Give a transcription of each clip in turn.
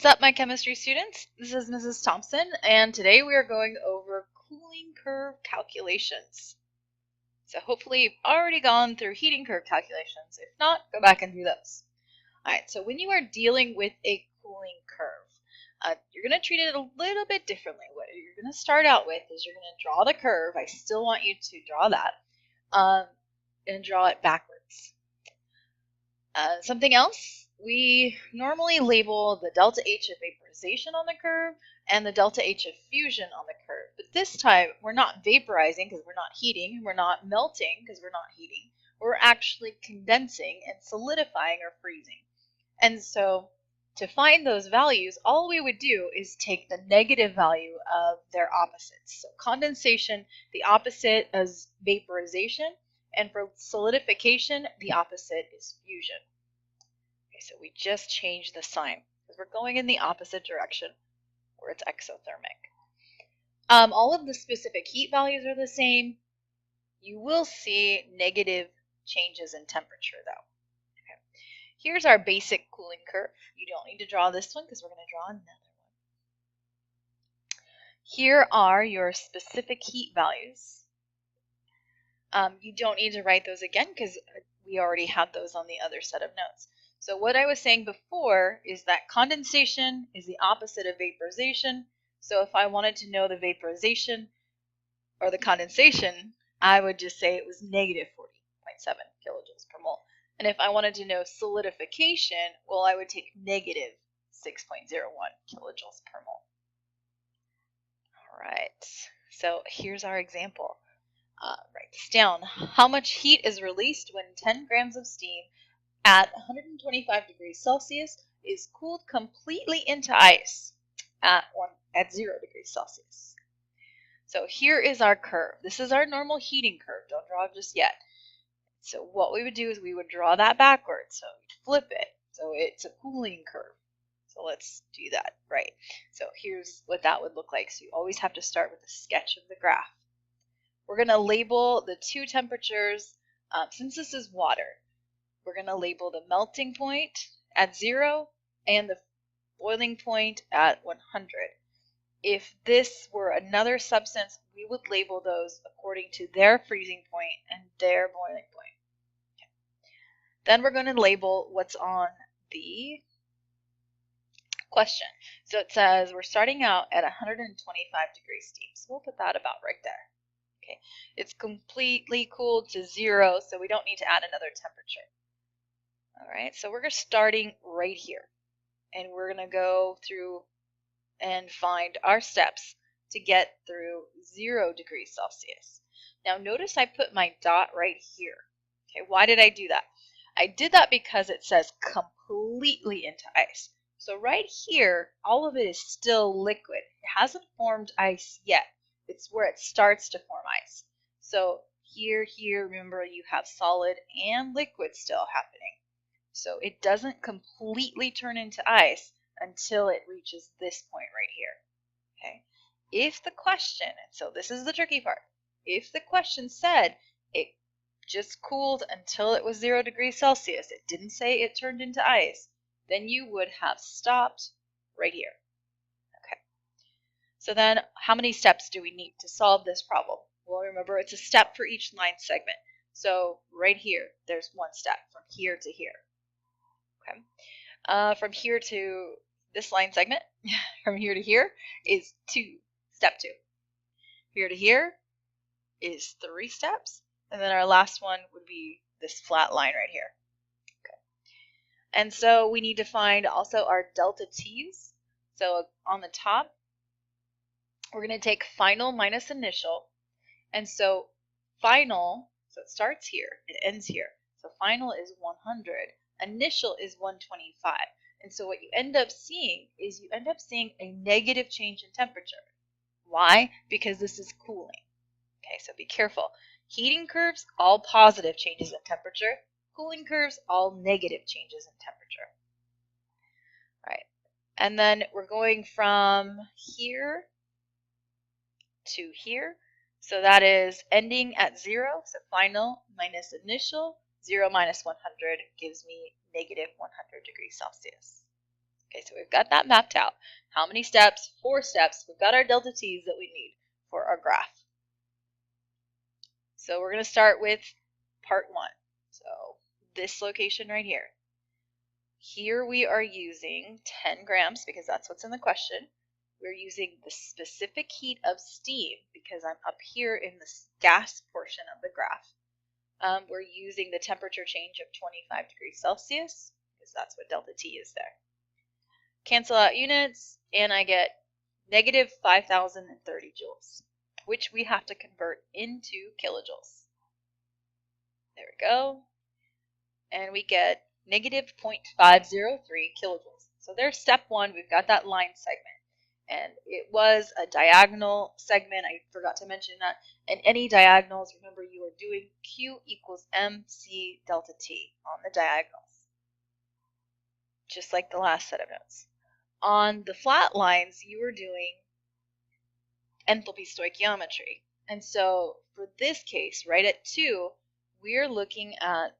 What's up, my chemistry students? This is Mrs. Thompson, and today we are going over cooling curve calculations. So hopefully you've already gone through heating curve calculations. If not, go back and do those. Alright, so when you are dealing with a cooling curve, you're going to treat it a little bit differently. What you're going to start out with is you're going to draw the curve. I still want you to draw that, and draw it backwards. Something else, we normally label the delta H of vaporization on the curve and the delta H of fusion on the curve. But this time, we're not vaporizing because we're not heating. We're not melting because we're not heating. We're actually condensing and solidifying or freezing. And so to find those values, all we would do is take the negative value of their opposites. So condensation, the opposite is vaporization. And for solidification, the opposite is fusion. Okay, so we just changed the sign because we're going in the opposite direction where it's exothermic. All of the specific heat values are the same. You will see negative changes in temperature though. Okay. Here's our basic cooling curve. You don't need to draw this one because we're going to draw another one. Here are your specific heat values. You don't need to write those again because we already had those on the other set of notes. So what I was saying before is that condensation is the opposite of vaporization. So if I wanted to know the vaporization or the condensation, I would just say it was negative 40.7 kilojoules per mole. And if I wanted to know solidification, well, I would take negative 6.01 kilojoules per mole. All right, so here's our example. Write this down. How much heat is released when 10 grams of steam at 125 degrees Celsius is cooled completely into ice at 0 degrees Celsius? So here is our curve. This is our normal heating curve. Don't draw it just yet. So what we would do is we would draw that backwards. So we'd flip it. So it's a cooling curve. So let's do that. Right. So here's what that would look like. So you always have to start with a sketch of the graph. We're going to label the two temperatures. Since this is water, we're going to label the melting point at 0 and the boiling point at 100. If this were another substance, we would label those according to their freezing point and their boiling point. Okay. Then we're going to label what's on the question. So it says we're starting out at 125 degrees steam. So we'll put that about right there. Okay. It's completely cooled to 0, so we don't need to add another temperature. All right, so we're starting right here, and we're going to go through and find our steps to get through 0 degrees Celsius. Now notice I put my dot right here. Okay, why did I do that? I did that because it says completely into ice. So right here, all of it is still liquid. It hasn't formed ice yet. It's where it starts to form ice. So here, remember you have solid and liquid still happening. So it doesn't completely turn into ice until it reaches this point right here. Okay. If the question, and so this is the tricky part, if the question said it just cooled until it was 0 degrees Celsius, it didn't say it turned into ice, then you would have stopped right here. Okay. So then how many steps do we need to solve this problem? Well, remember it's a step for each line segment. So right here, there's one step from here to here. Okay. From here to this line segment, from here to here is step 2. Here to here is 3 steps. And then our last one would be this flat line right here. Okay. And so we need to find also our delta T's. So on the top, we're going to take final minus initial. And so final, so it starts here, it ends here. So final is 100. Initial is 125. And so what you end up seeing is you end up seeing a negative change in temperature. Why? Because this is cooling. Okay, so be careful. Heating curves, all positive changes in temperature. Cooling curves, all negative changes in temperature. All right. And then we're going from here to here. So that is ending at 0. So final minus initial. 0 minus 100 gives me negative 100 degrees Celsius. Okay, so we've got that mapped out. How many steps? 4 steps. We've got our delta T's that we need for our graph. So we're going to start with part 1. So this location right here. Here we are using 10 grams because that's what's in the question. We're using the specific heat of steam because I'm up here in the gas portion of the graph. We're using the temperature change of 25 degrees Celsius because that's what delta T is there. Cancel out units, and I get negative 5,030 joules, which we have to convert into kilojoules. There we go. And we get negative 0.503 kilojoules. So there's step 1. We've got that line segment. And it was a diagonal segment. I forgot to mention that. And any diagonals, remember you are doing Q equals MC delta T on the diagonals. Just like the last set of notes. On the flat lines, you were doing enthalpy stoichiometry. And so for this case, right at 2, we're looking at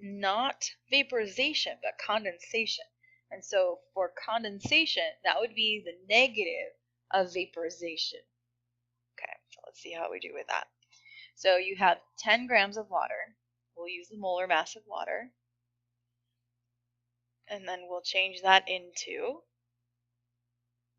not vaporization, but condensation. And so for condensation, that would be the negative of vaporization. Okay, so let's see how we do with that. So you have 10 grams of water. We'll use the molar mass of water. And then we'll change that into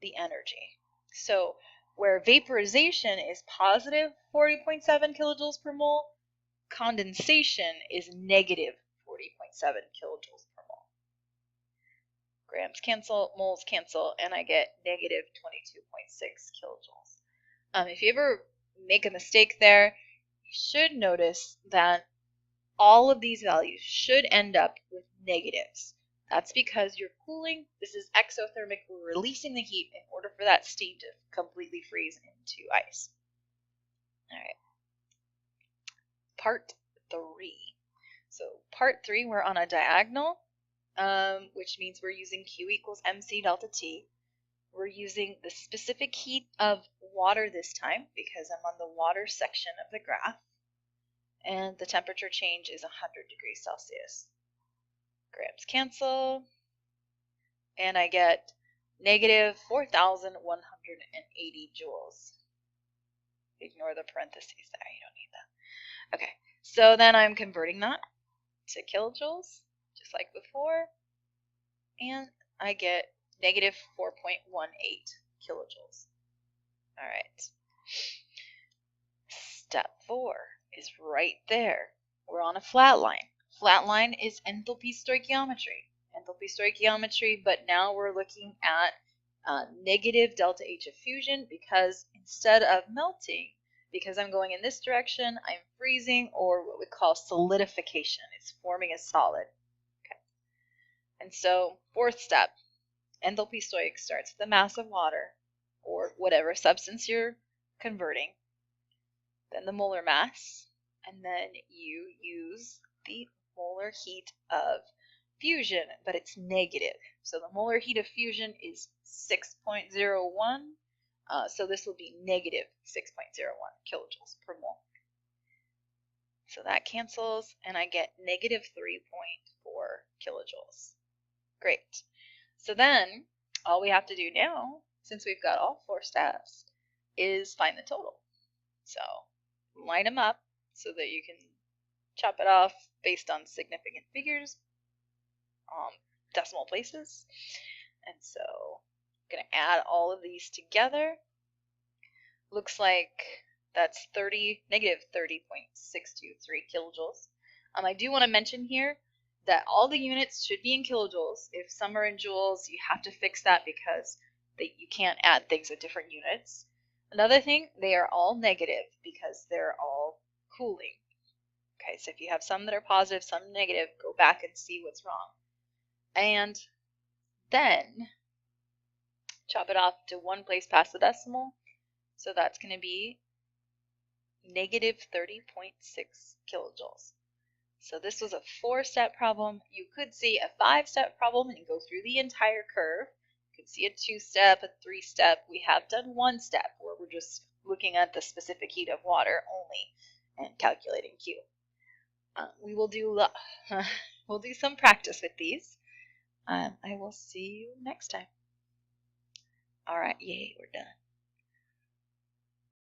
the energy. So where vaporization is positive 40.7 kilojoules per mole, condensation is negative 40.7 kilojoules per mole. Grams cancel, moles cancel, and I get negative 22.6 kilojoules. If you ever make a mistake there, you should notice that all of these values should end up with negatives. That's because you're cooling. This is exothermic. We're releasing the heat in order for that steam to completely freeze into ice. All right. Part 3. So part 3, we're on a diagonal, which means we're using Q equals MC delta T. We're using the specific heat of water this time because I'm on the water section of the graph. And the temperature change is 100 degrees Celsius. Grams cancel, and I get negative 4,180 joules. Ignore the parentheses there, you don't need that. Okay, so then I'm converting that to kilojoules, just like before, and I get negative 4.18 kilojoules. All right. Step 4 is right there. We're on a flat line. Flat line is enthalpy stoichiometry. Enthalpy stoichiometry, but now we're looking at negative delta H of fusion because instead of melting, because I'm going in this direction, I'm freezing, or what we call solidification. It's forming a solid. Okay. And so 4th step, enthalpy stoic starts with the mass of water or whatever substance you're converting, then the molar mass, and then you use the molar heat of fusion, but it's negative. So the molar heat of fusion is 6.01. So this will be negative 6.01 kilojoules per mole. So that cancels, and I get negative 3.4 kilojoules. Great. So then all we have to do now, since we've got all 4 steps, is find the total. So line them up so that you can chop it off based on significant figures, decimal places. And so I'm going to add all of these together. Looks like that's negative 30.623 kilojoules. I do want to mention here that all the units should be in kilojoules. If some are in joules, you have to fix that because you can't add things with different units. Another thing, they are all negative because they're all cooling. Okay, so if you have some that are positive, some negative, go back and see what's wrong. And then chop it off to one place past the decimal. So that's going to be negative 30.6 kilojoules. So this was a 4-step problem. You could see a 5-step problem and go through the entire curve. You could see a 2-step, a 3-step. We have done 1 step where we're just looking at the specific heat of water only and calculating Q. We will do we'll do some practice with these. I will see you next time. All right, yay, we're done.